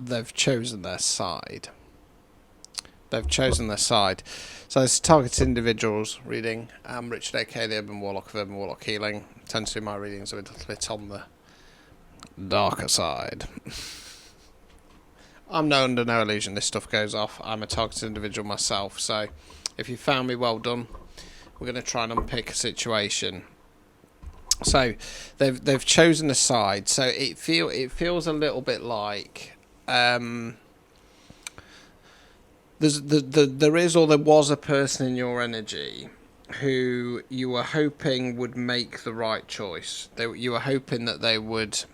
they've chosen their side. They've chosen their side. So it's targeted individuals reading. I'm Richard, aka the Urban Warlock of Urban Warlock Healing. Tends to do my readings a little bit on the darker side. I'm under no illusion this stuff goes off. I'm a targeted individual myself, so if you found me, well done. We're going to try and unpick a situation. So they've chosen a side. So it feels a little bit like there was a person in your energy who you were hoping would make the right choice. You were hoping that they would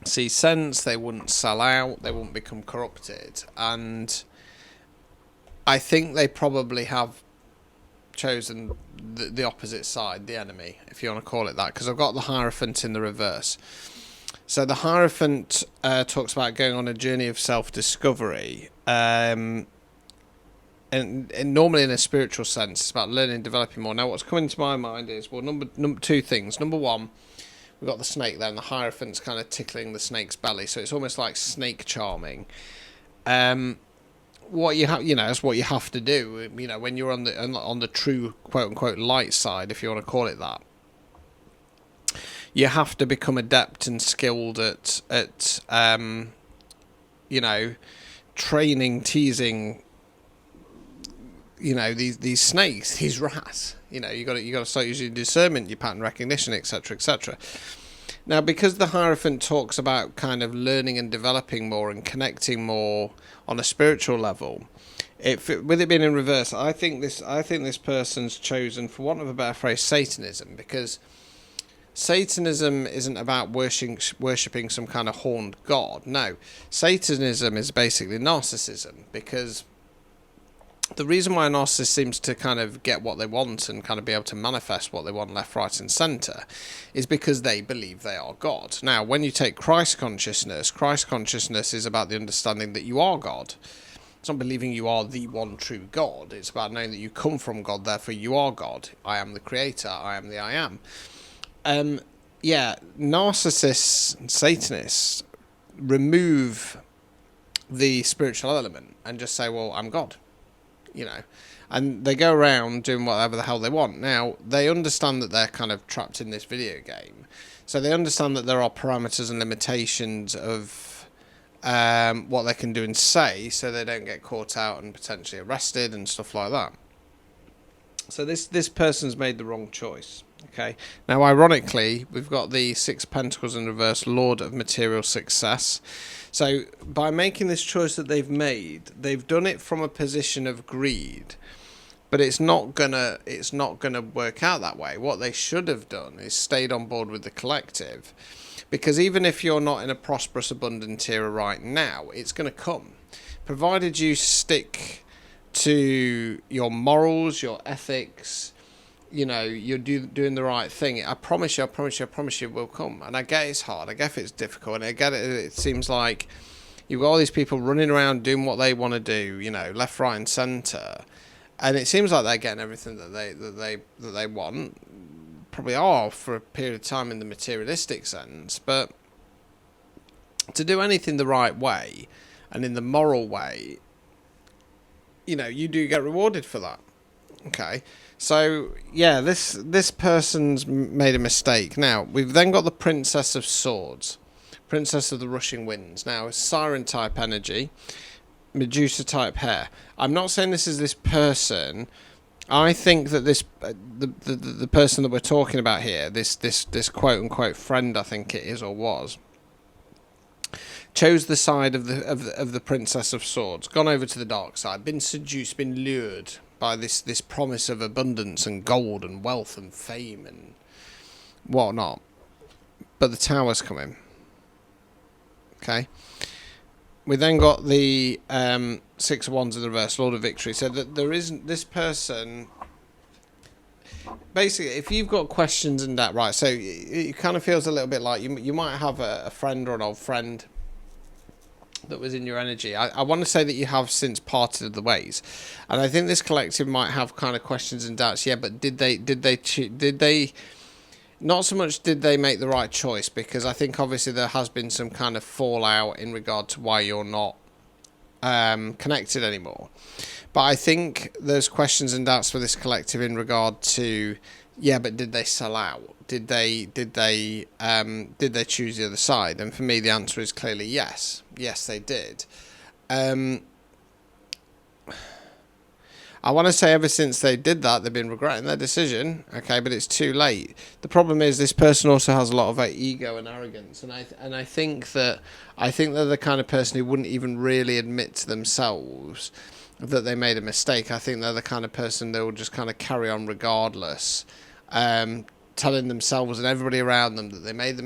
see sense, they wouldn't sell out, they wouldn't become corrupted, and I think they probably have chosen the opposite side, the enemy, if you want to call it that, because I've got the Hierophant in the reverse. So the Hierophant talks about going on a journey of self-discovery, and normally in a spiritual sense, it's about learning and developing more. Now what's coming to my mind is, well, number two things. Number one, we've got the snake there, and the Hierophant's kind of tickling the snake's belly, so it's almost like snake charming. What you have, that's what you have to do. When you're on the true quote unquote light side, if you want to call it that, you have to become adept and skilled at training, teasing, these snakes, these rats. You got to start using discernment, your pattern recognition, etc., etc. Now, because the Hierophant talks about kind of learning and developing more and connecting more on a spiritual level, with it being in reverse, I think this person's chosen, for want of a better phrase, Satanism, because Satanism isn't about worshipping some kind of horned god. No, Satanism is basically narcissism, because the reason why a narcissist seems to kind of get what they want and kind of be able to manifest what they want left, right and centre is because they believe they are God. Now, when you take Christ consciousness is about the understanding that you are God. It's not believing you are the one true God. It's about knowing that you come from God, therefore you are God. I am the creator. I am the I am. Narcissists and Satanists remove the spiritual element and just say, well, I'm God. And they go around doing whatever the hell they want. Now, they understand that they're kind of trapped in this video game. So they understand that there are parameters and limitations of what they can do and say, so they don't get caught out and potentially arrested and stuff like that. So this person's made the wrong choice. Okay. Now, ironically, we've got the Six of Pentacles in reverse, Lord of Material Success. So by making this choice that they've made, they've done it from a position of greed, but it's not gonna work out that way. What they should have done is stayed on board with the collective, because even if you're not in a prosperous, abundant era right now, it's going to come, provided you stick to your morals, your ethics. You're doing the right thing. I promise you it will come. And I get it's hard. I get it's difficult. And I get it seems like you've got all these people running around doing what they want to do, left, right and centre. And it seems like they're getting everything that they want. Probably are for a period of time in the materialistic sense. But to do anything the right way and in the moral way, you do get rewarded for that. Okay. So, this person's made a mistake. Now, we've then got the Princess of Swords. Princess of the Rushing Winds. Now, Siren-type energy. Medusa-type hair. I'm not saying this is this person. I think that this the person that we're talking about here, this quote-unquote friend, I think it is or was, chose the side of the Princess of Swords. Gone over to the dark side. Been seduced, been lured by this promise of abundance and gold and wealth and fame and whatnot. But the Tower's coming. Okay. We then got the Six of Wands in the reverse, Lord of Victory. So that there isn't this person. Basically, if you've got questions and that, right, so it kind of feels a little bit like you might have a friend or an old friend that was in your energy. I want to say that you have since parted the ways, and I think this collective might have kind of questions and doubts. Yeah, but did they not so much did they make the right choice, because I think obviously there has been some kind of fallout in regard to why you're not connected anymore. But I think there's questions and doubts for this collective in regard to, yeah, but did they sell out? Did they choose the other side? And for me, the answer is clearly yes. Yes, they did. I want to say ever since they did that, they've been regretting their decision. Okay, but it's too late. The problem is this person also has a lot of ego and arrogance, and I think they're the kind of person who wouldn't even really admit to themselves that they made a mistake. I think they're the kind of person that will just kind of carry on regardless, telling themselves and everybody around them that they made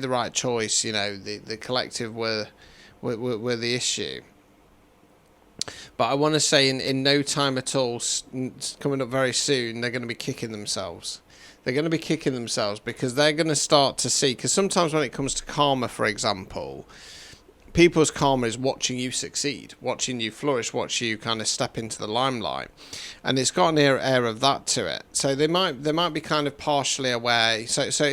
the right choice. You know, the collective were the issue. But I want to say in no time at all, coming up very soon, they're going to be kicking themselves. They're going to be kicking themselves because they're going to start to see, because sometimes when it comes to karma, for example, people's karma is watching you succeed, watching you flourish, watch you kind of step into the limelight, and it's got an air of that to it. So they might be kind of partially aware. So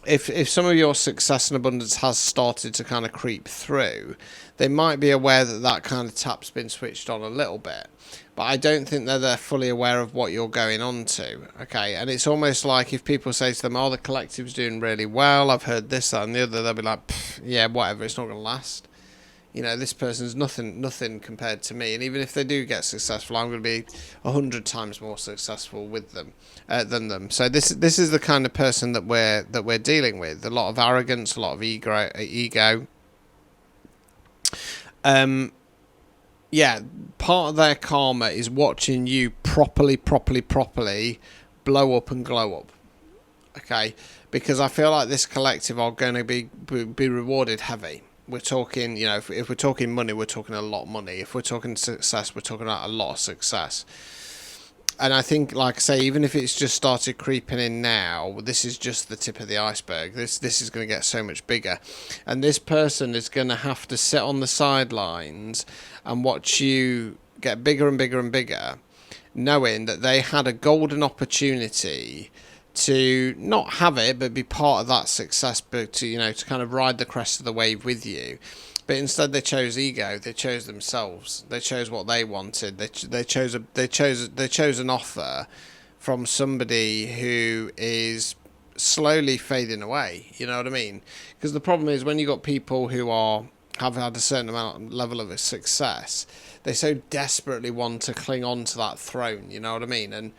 if some of your success and abundance has started to kind of creep through, they might be aware that kind of tap's been switched on a little bit. But I don't think they're fully aware of what you're going on to. Okay, and it's almost like if people say to them, oh, the collective's doing really well, I've heard this, that and the other, they'll be like, yeah, whatever, it's not going to last. You know, this person's nothing compared to me. And even if they do get successful, I'm going to be 100 times more successful with them than them. So this is the kind of person that we're dealing with. A lot of arrogance, a lot of ego. Yeah, part of their karma is watching you properly blow up and glow up. Okay, because I feel like this collective are going to be rewarded heavy. We're talking, you know, if we're talking money, we're talking a lot of money. If we're talking success, we're talking about a lot of success. And I think, like I say, even if it's just started creeping in now, this is just the tip of the iceberg. This is going to get so much bigger. And this person is going to have to sit on the sidelines and watch you get bigger and bigger and bigger, knowing that they had a golden opportunity to not have it, but be part of that success, but to, you know, to kind of ride the crest of the wave with you. But instead, they chose ego. They chose themselves. They chose what they wanted. They chose an offer from somebody who is slowly fading away. You know what I mean? Because the problem is when you got people who have had a certain level of success, they so desperately want to cling on to that throne. You know what I mean? And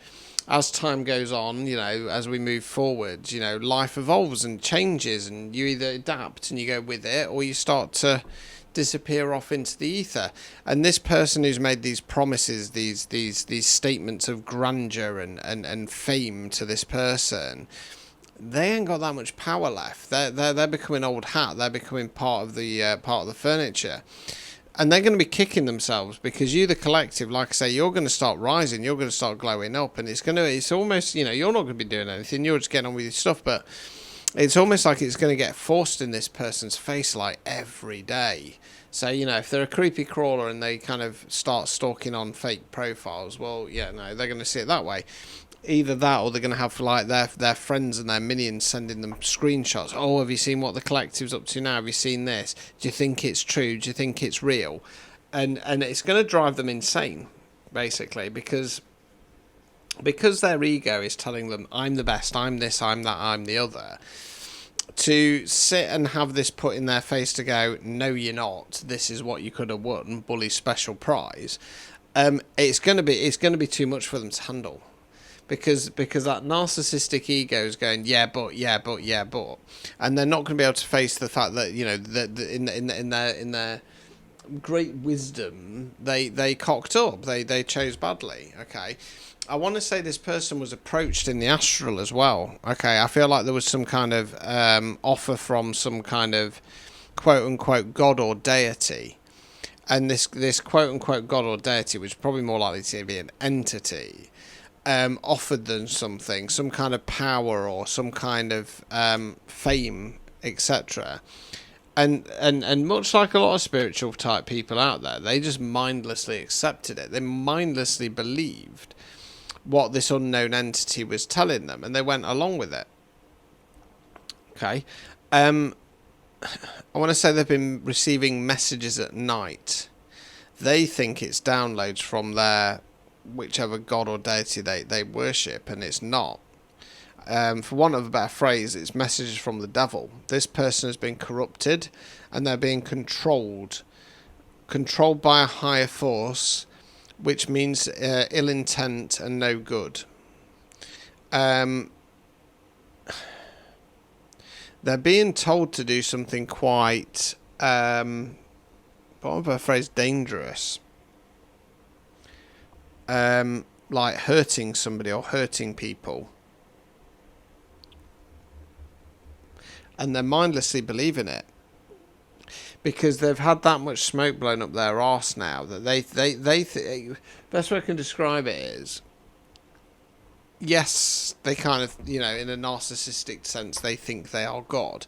as time goes on, you know, as we move forward, you know, life evolves and changes, and you either adapt and you go with it, or you start to disappear off into the ether. And this person who's made these promises, these statements of grandeur and fame to this person, they ain't got that much power left. They're becoming old hat. They're becoming part of the furniture. And they're going to be kicking themselves because you, the collective, like I say, you're going to start rising, you're going to start glowing up, and it's almost, you know, you're not going to be doing anything, you're just getting on with your stuff, but it's almost like it's going to get forced in this person's face like every day. So, you know, if they're a creepy crawler and they kind of start stalking on fake profiles, well, yeah, no, they're going to see it that way. Either that, or they're going to have like their friends and their minions sending them screenshots. Oh, have you seen what the collective's up to now? Have you seen this? Do you think it's true? Do you think it's real? And it's going to drive them insane, basically, because their ego is telling them, I'm the best, I'm this, I'm that, I'm the other. To sit and have this put in their face to go, no, you're not. This is what you could have won, bully special prize. It's going to be too much for them to handle. Because that narcissistic ego is going, yeah, but, and they're not going to be able to face the fact that, you know, that in their great wisdom, they cocked up, they chose badly. Okay, I want to say this person was approached in the astral as well. Okay, I feel like there was some kind of offer from some kind of quote unquote god or deity, and this quote unquote god or deity, which is probably more likely to be an entity, offered them something, some kind of power or some kind of fame, etc. And much like a lot of spiritual type people out there, they just mindlessly accepted it. They mindlessly believed. what this unknown entity was telling them, and they went along with it. Okay. I want to say they've been receiving messages at night. They think it's downloads from their whichever god or deity they worship, and it's not. For want of a better phrase, it's messages from the devil. This person has been corrupted, and they're being controlled by a higher force, which means ill intent and no good. They're being told to do something quite, for want of a phrase, dangerous. Like hurting somebody or hurting people. And they're mindlessly believing it. Because they've had that much smoke blown up their arse now that they best way I can describe it is, yes, they kind of, in a narcissistic sense, they think they are God.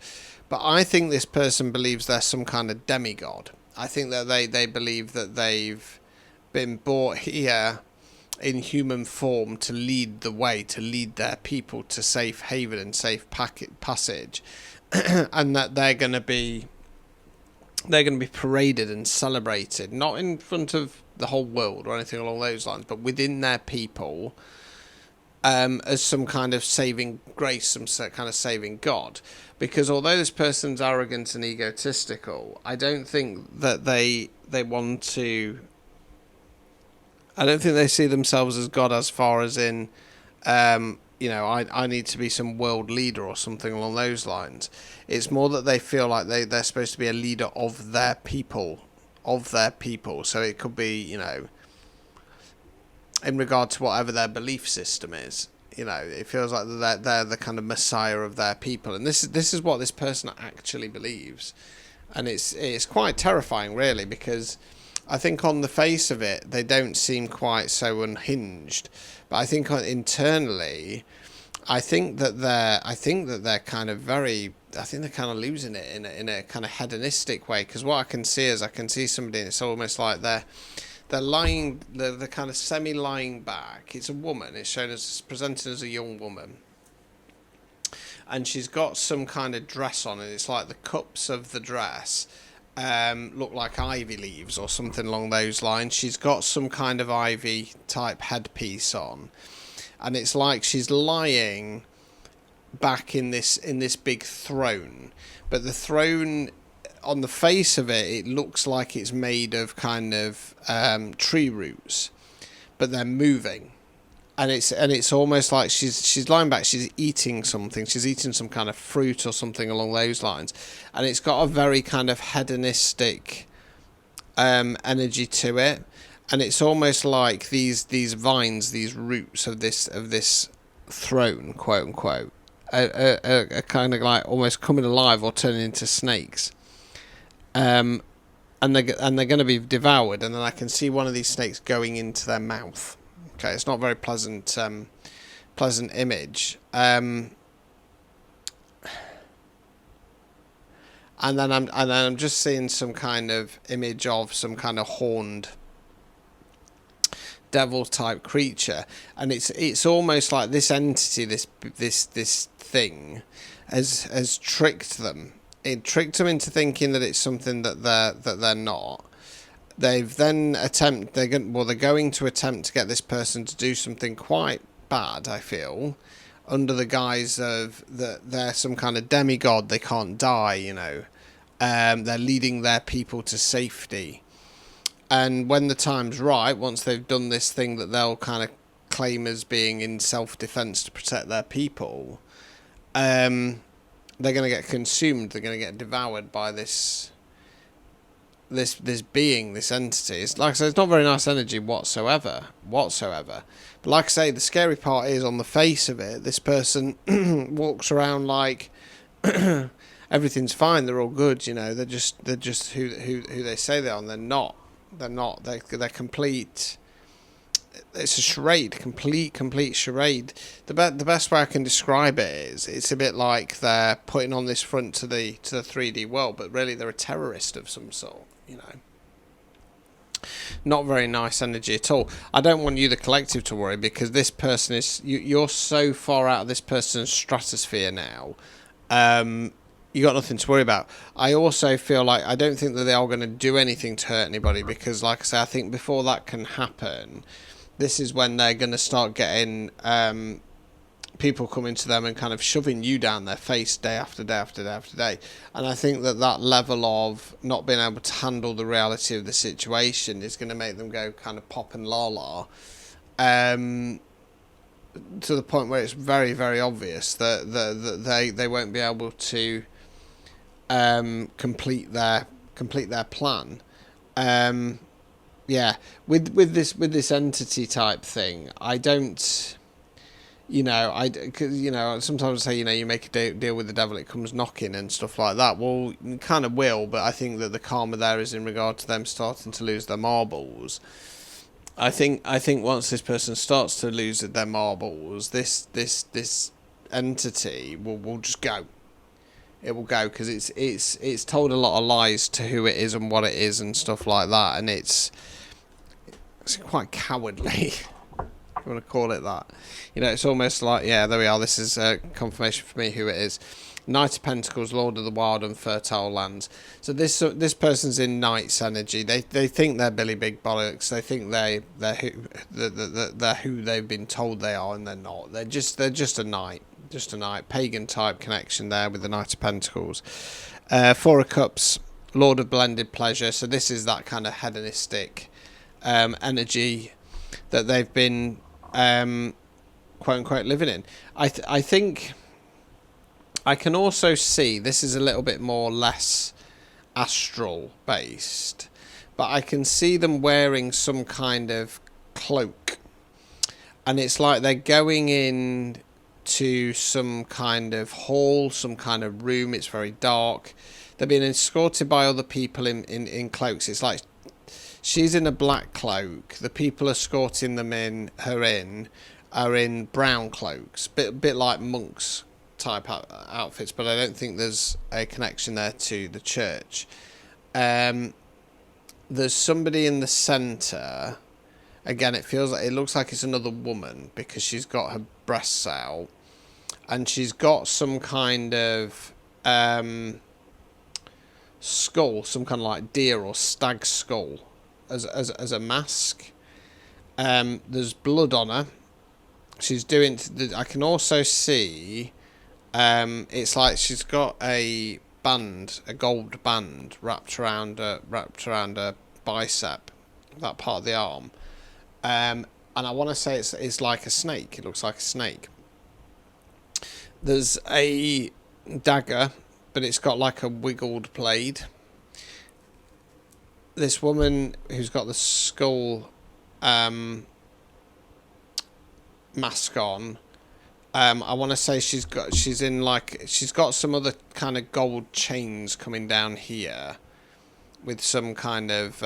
But I think this person believes they're some kind of demigod. I think that they believe that they've been brought here in human form to lead the way, to lead their people to safe haven and safe passage. And that they're going to be paraded and celebrated, not in front of the whole world or anything along those lines, but within their people, as some kind of saving grace, some kind of saving God. Because although this person's arrogant and egotistical, I don't think that they want to. I don't think they see themselves as God, as far as in, I need to be some world leader or something along those lines. It's more that they feel like they're supposed to be a leader of their people. So it could be, in regard to whatever their belief system is. It feels like they're the kind of messiah of their people. And this is what this person actually believes. And it's quite terrifying, really, because I think on the face of it, they don't seem quite so unhinged. But I think internally, I think that they're kind of very. I think they're kind of losing it in a kind of hedonistic way. Because what I can see is somebody, and it's almost like they're lying. They're kind of semi-lying back. It's a woman. It's shown as presented as a young woman, and she's got some kind of dress on, and it's like the cups of the dress look like ivy leaves or something along those lines. She's got some kind of ivy type headpiece on, and it's like she's lying back in this big throne. But the throne, on the face of it looks like it's made of kind of tree roots, but they're moving. And it's almost like she's lying back. She's eating something. She's eating some kind of fruit or something along those lines, and it's got a very kind of hedonistic energy to it. And it's almost like these vines, these roots of this throne, quote unquote, are kind of like almost coming alive or turning into snakes. And they're going to be devoured. And then I can see one of these snakes going into their mouth. Okay, it's not a very pleasant image. And then I'm just seeing some kind of image of some kind of horned devil type creature, and it's almost like this entity, this thing, has tricked them. It tricked them into thinking that it's something that they're not. They've then they're going to attempt to get this person to do something quite bad, I feel, under the guise of that they're some kind of demigod, they can't die, they're leading their people to safety. And when the time's right, once they've done this thing that they'll kind of claim as being in self-defense to protect their people, they're going to get consumed, they're going to get devoured by this being, this entity. It's, like I said, it's not very nice energy whatsoever. But like I say, the scary part is, on the face of it, this person walks around like everything's fine, they're all good, they're just who they say they are, and they're not. They're complete. It's a charade, complete charade. The best way I can describe it is, it's a bit like they're putting on this front to the 3D world, but really they're a terrorist of some sort, Not very nice energy at all. I don't want you, the collective, to worry, because this person is you're so far out of this person's stratosphere now. You got nothing to worry about. I also feel like I don't think that they are going to do anything to hurt anybody, because, like I say, I think before that can happen, this is when they're going to start getting people coming to them and kind of shoving you down their face day after day after day after day. And I think that that level of not being able to handle the reality of the situation is going to make them go kind of pop and la-la, to the point where it's very, very obvious that they won't be able to complete their plan. Yeah, with this entity type thing, I don't. Cause, sometimes I say, you make a deal with the devil, it comes knocking and stuff like that. Well, you kind of will, but I think that the karma there is in regard to them starting to lose their marbles. I think once this person starts to lose their marbles, this entity will just go. It will go, because it's told a lot of lies to who it is and what it is and stuff like that, and it's quite cowardly. You want to call it that. It's almost like, yeah, there we are, this is confirmation for me who it is. Knight of Pentacles, Lord of the Wild and Fertile Lands. So this person's in Knight's energy. They think they're Billy Big Bollocks. They think they're who they've been told they are, and they're not. They're just a knight. Just a knight. Pagan type connection there with the Knight of Pentacles. Four of Cups, Lord of Blended Pleasure. So this is that kind of hedonistic energy that they've been quote unquote living in. I think I can also see this is a little bit more less astral based, but I can see them wearing some kind of cloak, and it's like they're going in to some kind of hall, some kind of room. It's very dark. They're being escorted by other people in cloaks. It's like she's in a black cloak. The people escorting her in are in brown cloaks, bit like monks type outfits, but I don't think there's a connection there to the church. There's somebody in the centre. Again, it looks like it's another woman, because she's got her breasts out, and she's got some kind of skull, some kind of like deer or stag skull as a mask. There's blood on her. She's doing. I can also see. It's like she's got a gold band wrapped around her bicep, that part of the arm. And I want to say it's like a snake. It looks like a snake. There's a dagger, but it's got like a wiggled blade. This woman who's got the skull mask on, I want to say she's got some other kind of gold chains coming down here with some kind of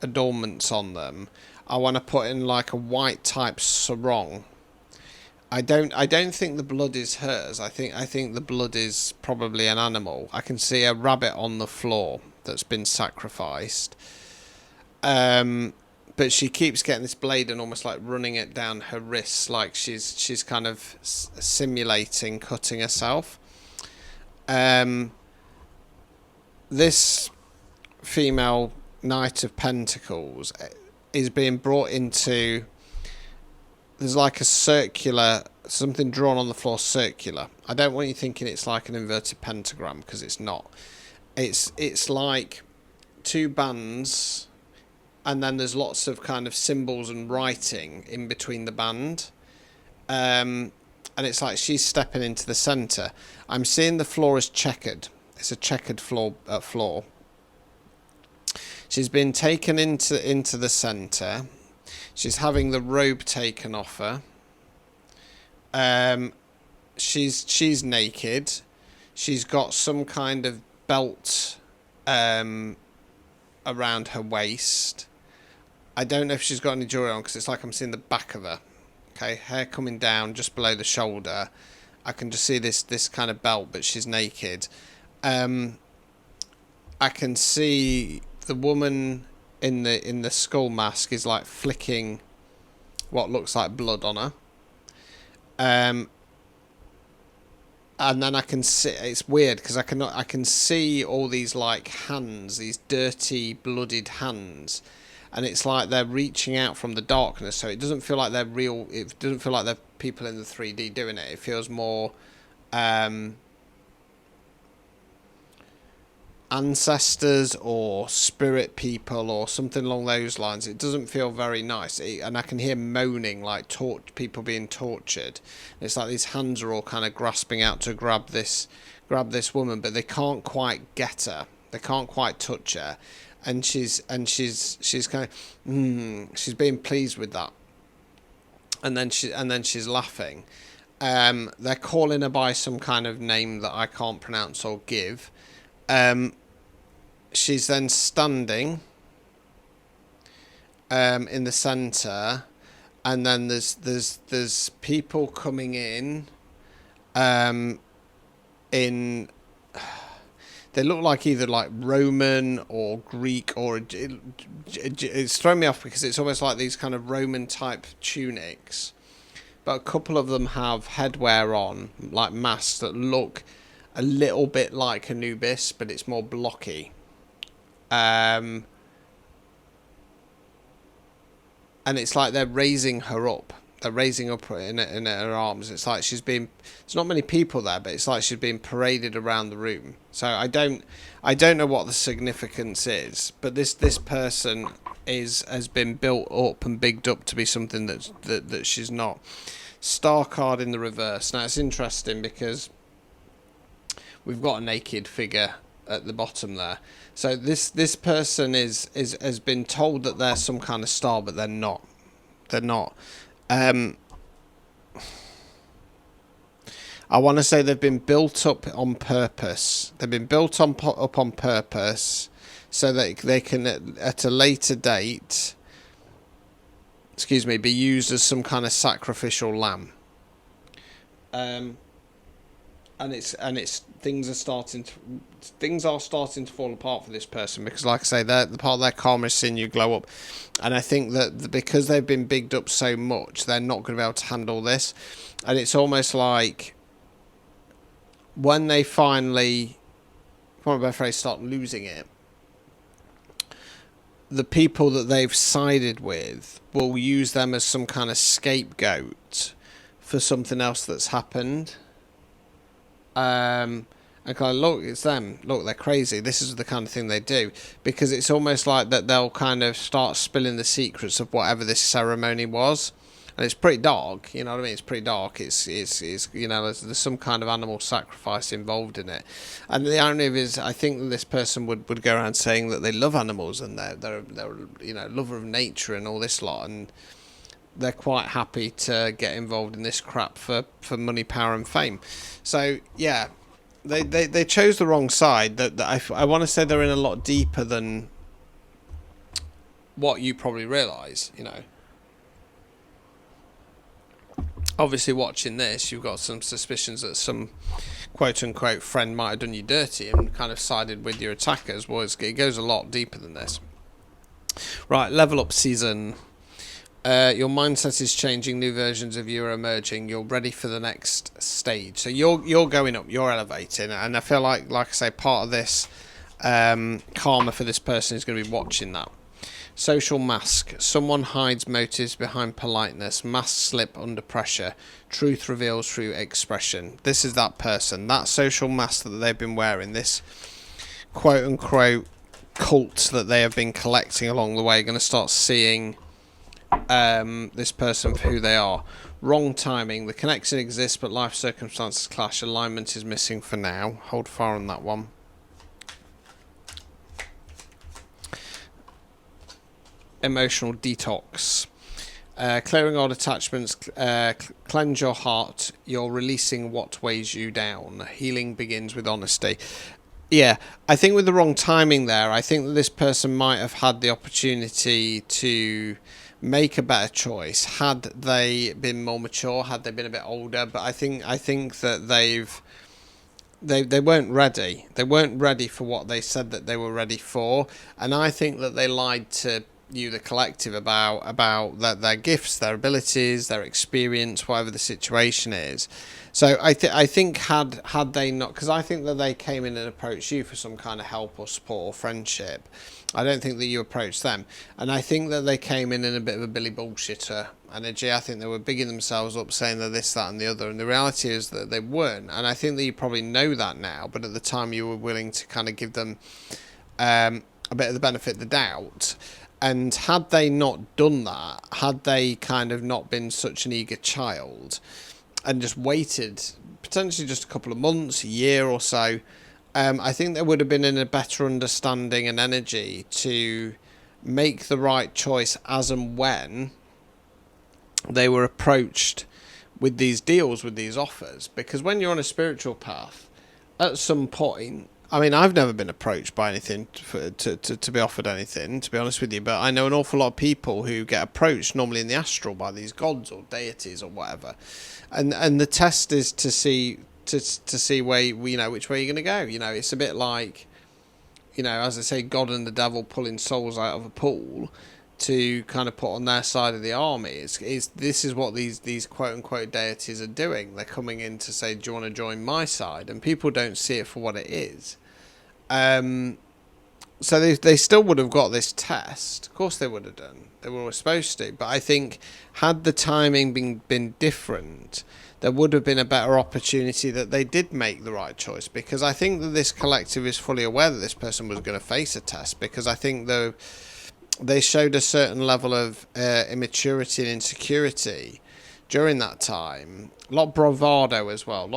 adornments on them. I want to put in like a white type sarong. I don't think the blood is hers. I think the blood is probably an animal. I can see a rabbit on the floor that's been sacrificed. But she keeps getting this blade and almost like running it down her wrists, like she's kind of simulating cutting herself. This female Knight of Pentacles is being brought into. There's like a circular, something drawn on the floor, circular. I don't want you thinking it's like an inverted pentagram, because it's not. It's like two bands, and then there's lots of kind of symbols and writing in between the band. And it's like she's stepping into the centre. I'm seeing the floor is checkered. It's a checkered floor. She's been taken into the centre. She's having the robe taken off her. She's naked. She's got some kind of belt around her waist. I don't know if she's got any jewelry on, because it's like I'm seeing the back of her. Okay, hair coming down just below the shoulder. I can just see this kind of belt, but she's naked. I can see the woman in the skull mask is like flicking what looks like blood on her. And then I can see, it's weird because I can see all these like hands, these dirty blooded hands, and it's like they're reaching out from the darkness, so it doesn't feel like they're real. It doesn't feel like they're people in the 3D doing it. It feels more ancestors or spirit people or something along those lines. It doesn't feel very nice, and I can hear moaning, like people being tortured. It's like these hands are all kind of grasping out to grab this woman, but they can't quite get her. They can't quite touch her, and she's kind of she's being pleased with that, and then she's laughing. They're calling her by some kind of name that I can't pronounce or give. She's then standing in the centre, and then there's people coming in. They look like either like Roman or Greek, or it's thrown me off because it's almost like these kind of Roman type tunics, but a couple of them have headwear on, like masks that look a little bit like Anubis, but it's more blocky. And it's like they're raising her up. They're raising up in her arms. It's like there's not many people there, but it's like she's being paraded around the room. So I don't know what the significance is, but this person has been built up and bigged up to be something that she's not. Star card in the reverse. Now it's interesting because we've got a naked figure at the bottom there. So this person has been told that they're some kind of star, but they're not. They're not. I want to say they've been built up on purpose. They've been built up on purpose so that they can, at a later date, be used as some kind of sacrificial lamb. And things are starting to fall apart for this person, because, like I say, the part of their karma is seeing you glow up, and I think that because they've been bigged up so much, they're not going to be able to handle this, and it's almost like when they finally, for my phrase, start losing it, the people that they've sided with will use them as some kind of scapegoat for something else that's happened. And kind of, look, it's them. Look, they're crazy. This is the kind of thing they do, because it's almost like that they'll kind of start spilling the secrets of whatever this ceremony was, and it's pretty dark. You know what I mean? It's pretty dark. It's you know, there's some kind of animal sacrifice involved in it, and the irony of it is, I think that this person would go around saying that they love animals and they're you know, lover of nature and all this lot, and they're quite happy to get involved in this crap for money, power, and fame. So yeah, they chose the wrong side. That I want to say they're in a lot deeper than what you probably realise. You know, obviously watching this, you've got some suspicions that some quote unquote friend might have done you dirty and kind of sided with your attackers. Well, it goes a lot deeper than this. Right, level up season. Your mindset is changing. New versions of you are emerging. You're ready for the next stage. So you're going up. You're elevating. And I feel like I say, part of this karma for this person is going to be watching that. Social mask. Someone hides motives behind politeness. Masks slip under pressure. Truth reveals through expression. This is that person. That social mask that they've been wearing. This quote unquote cult that they have been collecting along the way. Going to start seeing this person for who they are. Wrong timing. The connection exists, but life circumstances clash. Alignment is missing for now. Hold fire on that one. Emotional detox. Clearing old attachments. Cleanse your heart. You're releasing what weighs you down. Healing begins with honesty. Yeah, I think with the wrong timing there, I think that this person might have had the opportunity to make a better choice had they been more mature, had they been a bit older, but I think that they weren't ready. They weren't ready for what they said that they were ready for, and I think that they lied to you, the collective, about their gifts, their abilities, their experience, whatever the situation is. So I think had they not, because I think that they came in and approached you for some kind of help or support or friendship. I don't think that you approached them, and I think that they came in a bit of a Billy bullshitter energy. I think they were bigging themselves up, saying they're this, that, and the other, and the reality is that they weren't. And I think that you probably know that now, but at the time you were willing to kind of give them a bit of the benefit of the doubt. And had they not done that, had they kind of not been such an eager child and just waited potentially just a couple of months, a year or so, I think they would have been in a better understanding and energy to make the right choice as and when they were approached with these deals, with these offers. Because when you're on a spiritual path, at some point, I mean, I've never been approached by anything to be offered anything, to be honest with you, but I know an awful lot of people who get approached normally in the astral by these gods or deities or whatever, and the test is to see where which way you're going to go. It's a bit like, as I say, God and the devil pulling souls out of a pool to kind of put on their side of the army. This is what these quote unquote deities are doing. They're coming in to say, do you want to join my side? And people don't see it for what it is. So they still would have got this test. Of course they would have done. They were always supposed to. But I think had the timing been different, there would have been a better opportunity that they did make the right choice. Because I think that this collective is fully aware that this person was going to face a test. Because I think they showed a certain level of immaturity and insecurity during that time. A lot of bravado as well. A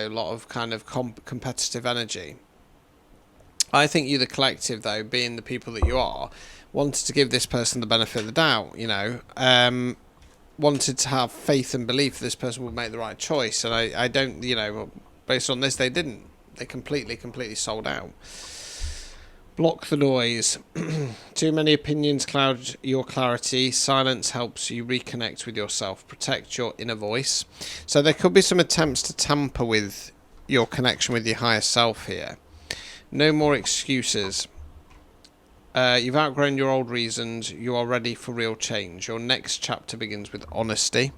lot of kind of competitive energy. I think you, the collective, though, being the people that you are, wanted to give this person the benefit of the doubt, wanted to have faith and belief that this person would make the right choice. And I don't, based on this, they didn't. They completely sold out. Block the noise. Too many opinions cloud your clarity. Silence helps you reconnect with yourself. Protect your inner voice. So there could be some attempts to tamper with your connection with your higher self here. No more excuses. You've outgrown your old reasons. You are ready for real change. Your next chapter begins with honesty.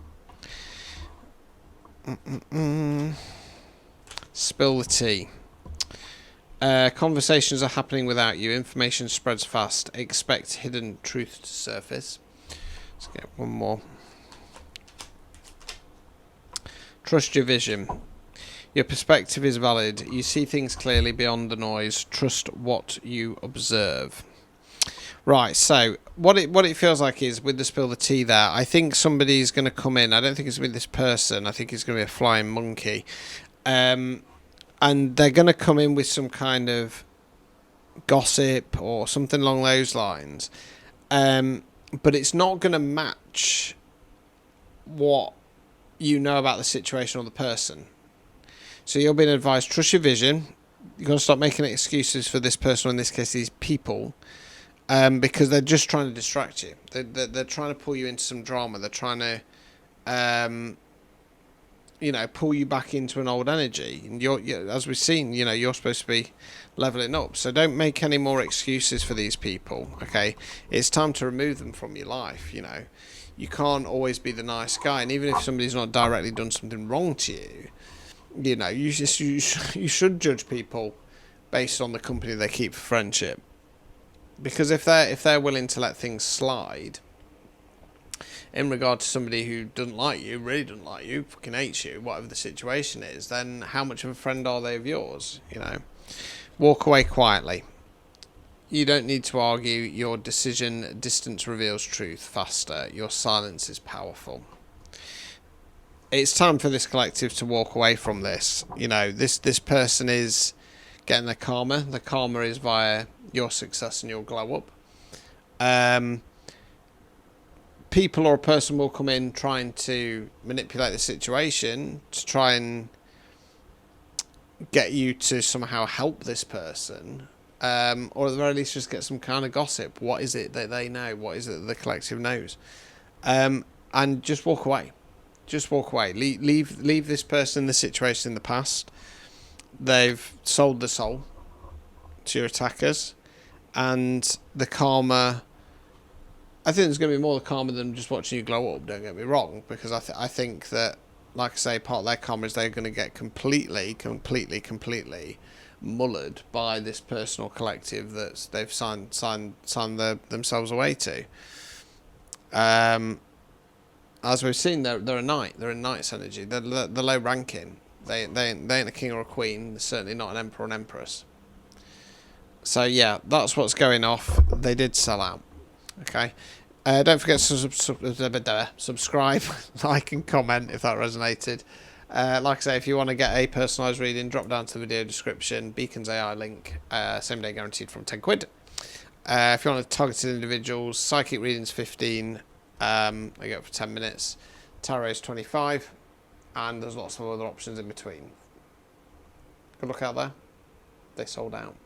Spill the tea. Conversations are happening without you. Information spreads fast. Expect hidden truth to surface. Let's get one more. Trust your vision. Your perspective is valid. You see things clearly beyond the noise. Trust what you observe. Right, so what it feels like is, with the spill the tea there, I think somebody's going to come in. I don't think it's going to be this person. I think it's going to be a flying monkey. And they're going to come in with some kind of gossip or something along those lines. But it's not going to match what you know about the situation or the person. So you're being advised, trust your vision. You've got to stop making excuses for this person, or in this case, these people, because they're just trying to distract you. They're trying to pull you into some drama. They're trying to, pull you back into an old energy. And you're, as we've seen, you're supposed to be leveling up. So don't make any more excuses for these people. Okay, it's time to remove them from your life. You can't always be the nice guy, and even if somebody's not directly done something wrong to you, you should judge people based on the company they keep for friendship. Because if they're willing to let things slide in regard to somebody who doesn't like you, really doesn't like you, fucking hates you, whatever the situation is, then how much of a friend are they of yours? Walk away quietly. You don't need to argue your decision. Distance reveals truth faster. Your silence is powerful. It's time for this collective to walk away from this. This person is getting their karma. The karma is via your success and your glow up. People or a person will come in trying to manipulate the situation to try and get you to somehow help this person, or at the very least just get some kind of gossip. What is it that they know? What is it that the collective knows? And just walk away. Just walk away. Leave this person in the situation in the past. they've sold the soul to your attackers, and the karma. I think there's going to be more karma than just watching you glow up. Don't get me wrong, because I think that, like I say, part of their karma is they're going to get completely mullered by this personal collective that they've signed themselves away to. As we've seen, they're a knight. They're in knight's energy. They're low ranking. They ain't a king or a queen. They're certainly not an emperor or an empress. So yeah, that's what's going off. They did sell out. Okay. Don't forget to subscribe, like and comment if that resonated. Like I say, if you want to get a personalised reading, drop down to the video description. Beacon's AI link, same day guaranteed from £10. If you want targeted individuals, psychic readings 15. I go for 10 minutes. Tarot's 25, and there's lots of other options in between. Good luck out there. They sold out.